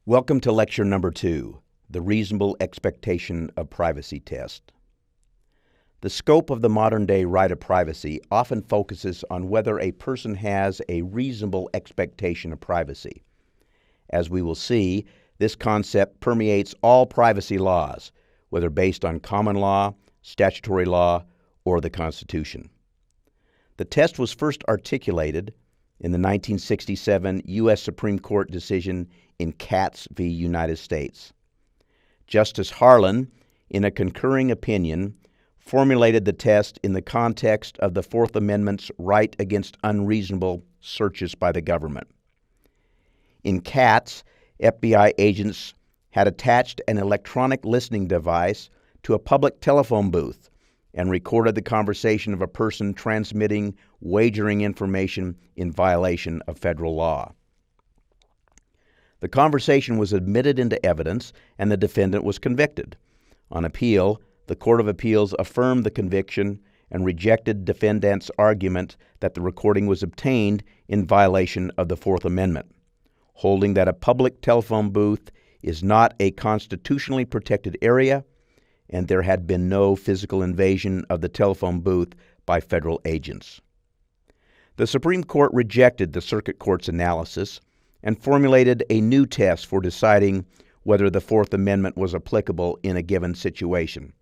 Welcome to lecture number 2, the reasonable expectation of privacy test. The scope of the modern-day right of privacy often focuses on whether a person has a reasonable expectation of privacy. As we will see, this concept permeates all privacy laws, whether based on common law, statutory law, or the Constitution. The test was first articulated in the 1967 U.S. Supreme Court decision in Katz v. United States. Justice Harlan, in a concurring opinion, formulated the test in the context of the Fourth Amendment's right against unreasonable searches by the government. In Katz, FBI agents had attached an electronic listening device to a public telephone booth and recorded the conversation of a person transmitting wagering information in violation of federal law. The conversation was admitted into evidence, and the defendant was convicted. On appeal, the Court of Appeals affirmed the conviction and rejected defendant's argument that the recording was obtained in violation of the Fourth Amendment, holding that a public telephone booth is not a constitutionally protected area, and there had been no physical invasion of the telephone booth by federal agents. The Supreme Court rejected the Circuit Court's analysis and formulated a new test for deciding whether the Fourth Amendment was applicable in a given situation,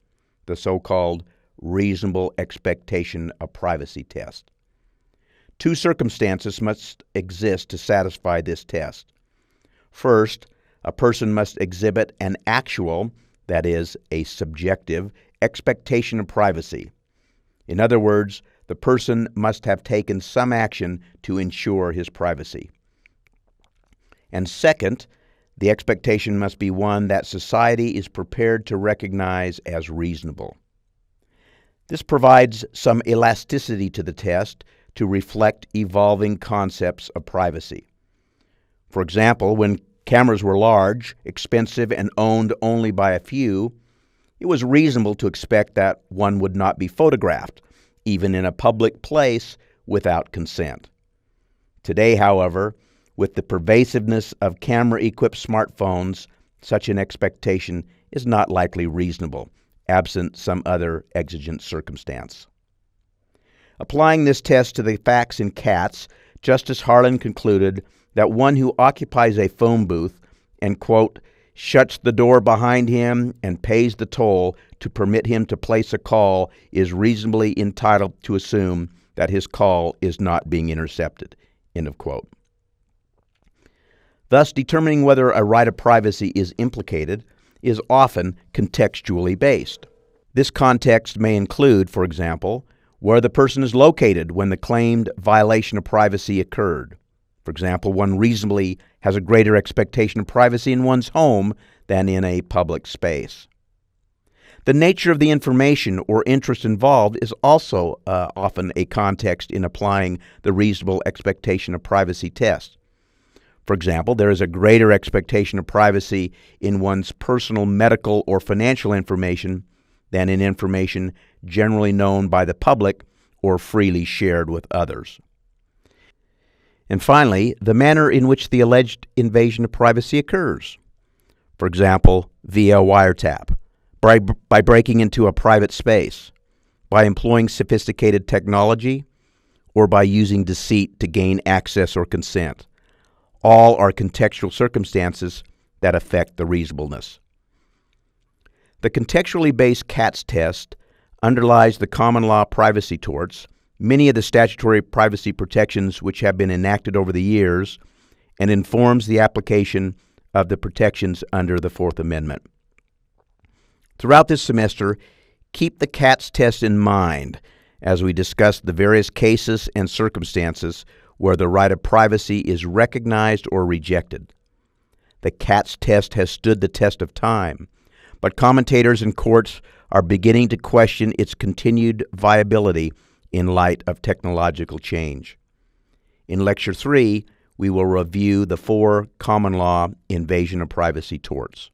the so-called reasonable expectation of privacy test. Two circumstances must exist to satisfy this test. First, a person must exhibit an actual, that is, a subjective, expectation of privacy. In other words, the person must have taken some action to ensure his privacy. And second, the expectation must be one that society is prepared to recognize as reasonable. This provides some elasticity to the test to reflect evolving concepts of privacy. For example, when cameras were large, expensive, and owned only by a few, it was reasonable to expect that one would not be photographed, even in a public place, without consent. Today, however, with the pervasiveness of camera-equipped smartphones, such an expectation is not likely reasonable, absent some other exigent circumstance. Applying this test to the facts in Katz, Justice Harlan concluded that one who occupies a phone booth and, quote, shuts the door behind him and pays the toll to permit him to place a call is reasonably entitled to assume that his call is not being intercepted, end of quote. Thus, determining whether a right of privacy is implicated is often contextually based. This context may include, for example, where the person is located when the claimed violation of privacy occurred. For example, one reasonably has a greater expectation of privacy in one's home than in a public space. The nature of the information or interest involved is also often a context in applying the reasonable expectation of privacy test. For example, there is a greater expectation of privacy in one's personal, medical, or financial information than in information generally known by the public or freely shared with others. And finally, the manner in which the alleged invasion of privacy occurs. For example, via a wiretap, by breaking into a private space, by employing sophisticated technology, or by using deceit to gain access or consent. All are contextual circumstances that affect the reasonableness. The contextually based Katz test underlies the common law privacy torts, many of the statutory privacy protections which have been enacted over the years, and informs the application of the protections under the Fourth Amendment. Throughout this semester, keep the Katz test in mind as we discuss the various cases and circumstances where the right of privacy is recognized or rejected. The Katz test has stood the test of time, but commentators and courts are beginning to question its continued viability in light of technological change. In Lecture 3, we will review the 4 common law invasion of privacy torts.